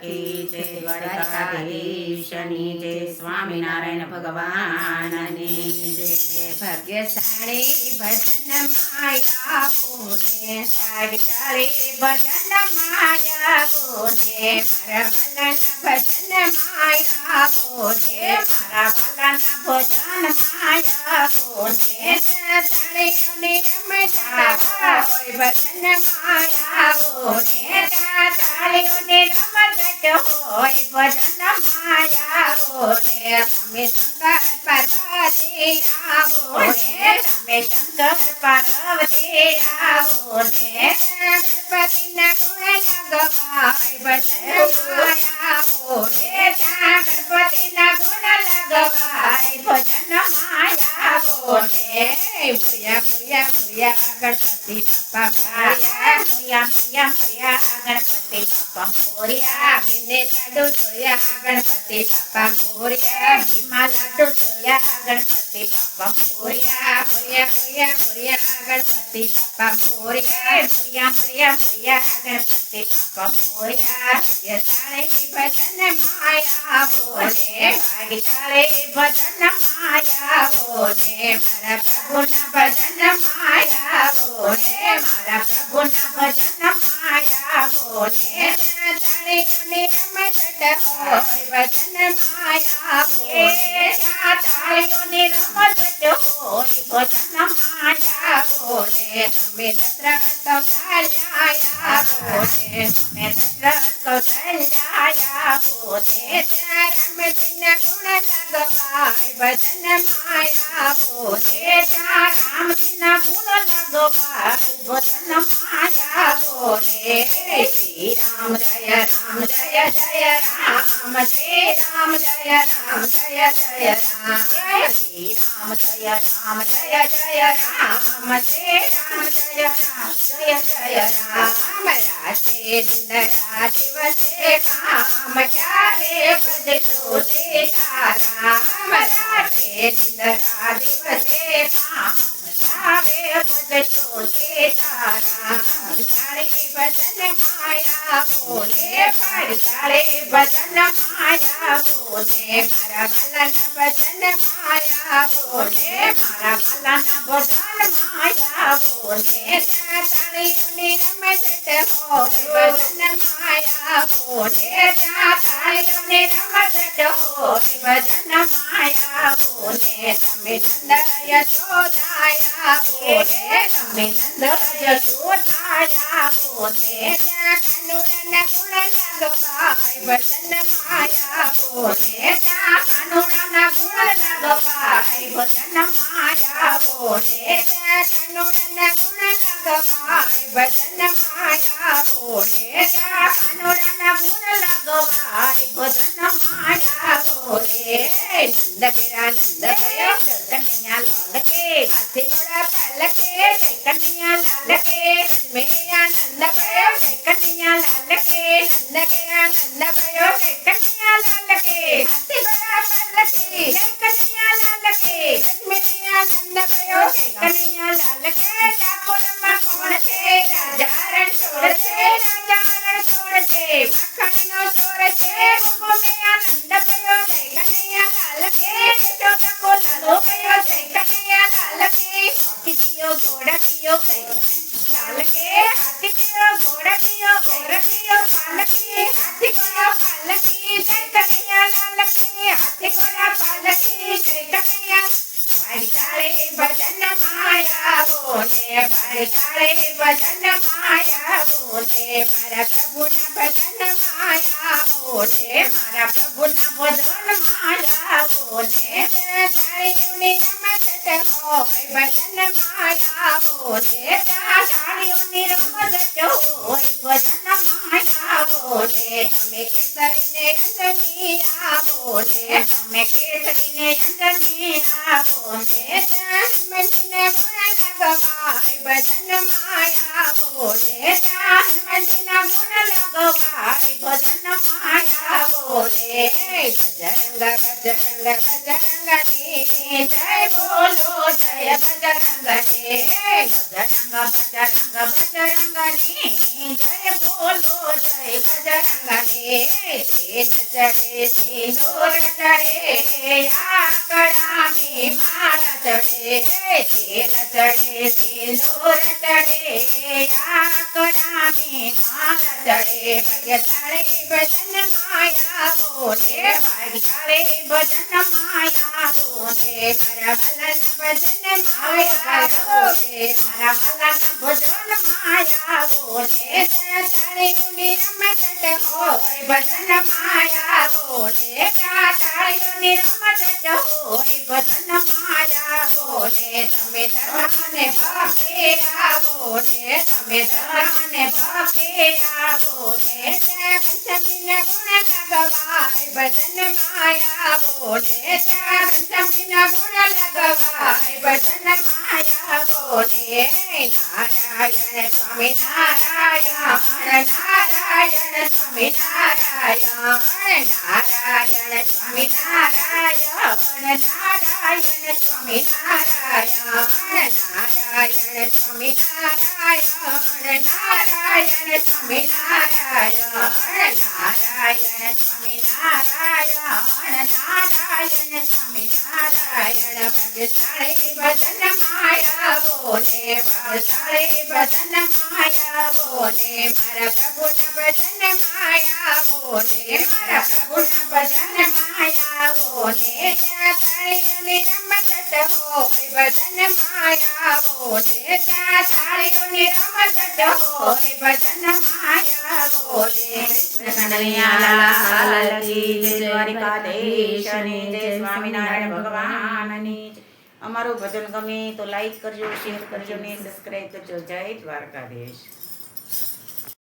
કી જય, દ્વારકાધીશની જય, સ્વામિનારાયણ ભગવાનની જય। ભાગ્યશાળી ભજન માયા બોલે, ભાગ્યશાળી ભજન માયા બોલે, મારા વાલાના ભજન માયા બોલે, મારા વાલાના ભજન માયા બોલે। તાળીઓની રમતા હોય ભજન માયા બોલે, તાળીઓની રમત હોય ભજન માયા બોલે। તમે શંકર પાર્વતી બોલે, તમે શંકર પાર્વતી બોલે, ગણપતિના ગુણ લગવાય ભજન માયા બોલે, ગણપતિના ગુણ લગવાય ભજન માયા બોલે। મુરિયા મુરિયા મુરિયા ગણપતિ બાપા મોરિયા, મુરિયા મુરિયા મુરિયા ગણપતિ બાપા મોરિયા, ઘીને લાડુ ચોયા ગણપતિ બાપા મોરિયા, ઘીમાં લાડુ ચોયા ગણપતિ બાપા મોરિયા, મોરિયા મોરિયા મોરિયા ગણપતિ બાપા મોરિયા, મોરિયા મોરિયા મોરિયા ગણપતિ બાપા મોરિયા। ભાગ્યશાળી ભજન માયા બોલે, ભાગ્યશાળી ભજન માયા બોલે, મારા પ્રભુના ભજન માયા બોલે, મારા પ્રભુના ભજન માયા બોલે। તાળીઓની રમત હોય ભજન માયા બોલે, તાળીઓની રમત હોય ભજન માયા બોલે। તમે દશરથ કૌશલ્યા બોલે, તમે દશરથ કૌશલ્યા બોલે, રામજીના ગુણ લગવાય ભજન માયા બોલે, રામજીના ગુણ લગવાય ભજન માયા બોલે। શ્રી રામ જય રામ જય જય રામ, શ્રી રામ જય રામ જય જય રામ, શ્રી રામ જય રામ જય જય રામ, શ્રી રામ જય રામ જય જય રામ। રાતે નિંદરા દિવસે કામ ક્યારે ભજતો સીતારામ, રાતે નિંદરા દિવસે કામ ક્યારે ભજતો સીતારામ। ભાગ્યશાળી ભજન માયા બોલે, ભાગ્યશાળી ભજન માયા બોલે, મારા વાલાના ભજન માયા બોલે, મારા વાલાના ભજન માયા બોલે। તાળીઓની રમત હોય ભજન માયા બોલે, તાળીઓની રમત હોય ભજન માયા બોલે। તમે નંદ યશોદાયા બોલે, તમે નંદ યશોદાયા બોલે, કાનુડાના ગુણ લગવાય ભજન માયા બોલે, કાનુડાના ગુણ લગવાય ભજન માયા બોલે, કાનુડાના ગુણ લગવાય ભજન માયા બોલે, કાનુડાના ગુણ લગવાય ભજન માયા બોલે। નંદ ઘેરા નંદ ગયો કનૈયા લાલ કે, હાથી ઘોડા પાલકે જય કનૈયા લાલ કે, રજમેયા નંદ ગયો જય કનૈયા લાલ કે, નંદ ગયા નંદ ગયો જય કનૈયા લાલ કે, હાથી ઘોડા પાલકે જય કનૈયા લાલ કે, રજમેયા નંદ ગયો જય કનૈયા લાલ કે। ડાકોરમાં કોણ છે રાજા રણછોડ છે, રાજા રણછોડ છે માખણનો ચોર છે, ગોગોમેયા નંદ ગયો જય કનૈયા લાલ કે, યશોદા કો લાલો ગયો જય કનૈયા લાલ કે, હાથી દિયો ઘોડા દિયો જય લાલ કે, હાથી દિયો ઘોડા દિયો ઓર દિયો પાલકી, હાથી ઘોડા પાલકી જય કનૈયા લાલ કે, હાથી ઘોડા પાલકી જય કનૈયા। ભાગ્યશાળી ભજન માયા બોલે, ભાગ્યશાળી ભજન માયા બોલે, મારા પ્રભુના ભજન માયા બોલે, મારા પ્રભુના ભજન માયા બોલે। તાળીઓની રમત હોય ભજન માયા બોલે, તાળીઓની રમત હોય ભજન માયા બોલે। તમે કેસરીને અંજનીયા બોલે, તમે કેસરીને અંજનીયા બોલે, હનુમંતને ગુણ લગવાય ભજન માયા બોલે, હનુમંતના ગુણ લગવાય ભજન માયા બોલે। બજરંગ બજરંગ બજરંગની જય બોલો, જય બજરંગને બજરંગની જય બોલો જય બજરંગને તેલ ચડે સિંદૂર ચડે આકડા મે માળા ચડે તેલ ચડે સિંદૂર ચડે આકડા મે માળા ચડે ભાગ્યશાળી ભજન માયા બોલે ભાગ્યશાળી ભજન માયા બોલે મારા વાલાના ભજન માયા બોલે મારા વાલાના ભજન માયા બોલે તાળીઓની રમત હોય ભજન માયા બોલે તાળીઓની રમત હોય ભજન માયા બોલે તમે ધર્મને ભક્તિ આવો ને તમે ધર્મને ભક્તિ આવો ને પંચમીના ગુણ લગવાય ભજન માયા બોલે પંચમીના ગુણ લગવાય ભજન માયા બોલે નારાયણ સ્વામી નારાયણ નારાયણ સ્વામી નારાયણ નારાયણ સ્વામી નારાયણ નારાયણ સ્વામી નારાયણ નારાયણ સ્વામી નારાયણ નારાયણ સ્વામી નારાયણ નારાયણ સ્વામી નારાયણ નારાયણ સ્વામી નારાયણ ભાગ્યશાળી ભજન માયા બોલે ભાગ્યશાળી ભજન માયા બોલે મારા પ્રભુના ભજન માયા બોલે મારા પ્રભુના ભજન માયા બોલે ત્યાં તાળીઓની રમત હોય ભજન માયા બોલે ત્યાં તાળીઓની રમત હોય ભજન માયા બોલે કૃષ્ણ કનૈયા કી જય દ્વારિકાધીશની જય સ્વામિનારાયણ ભગવાનની જય. અમારું ભજન ગમે તો લાઈક કરજો, શેર કરજો ને સબસ્ક્રાઈબ કરજો. જય દ્વારકાધીશ.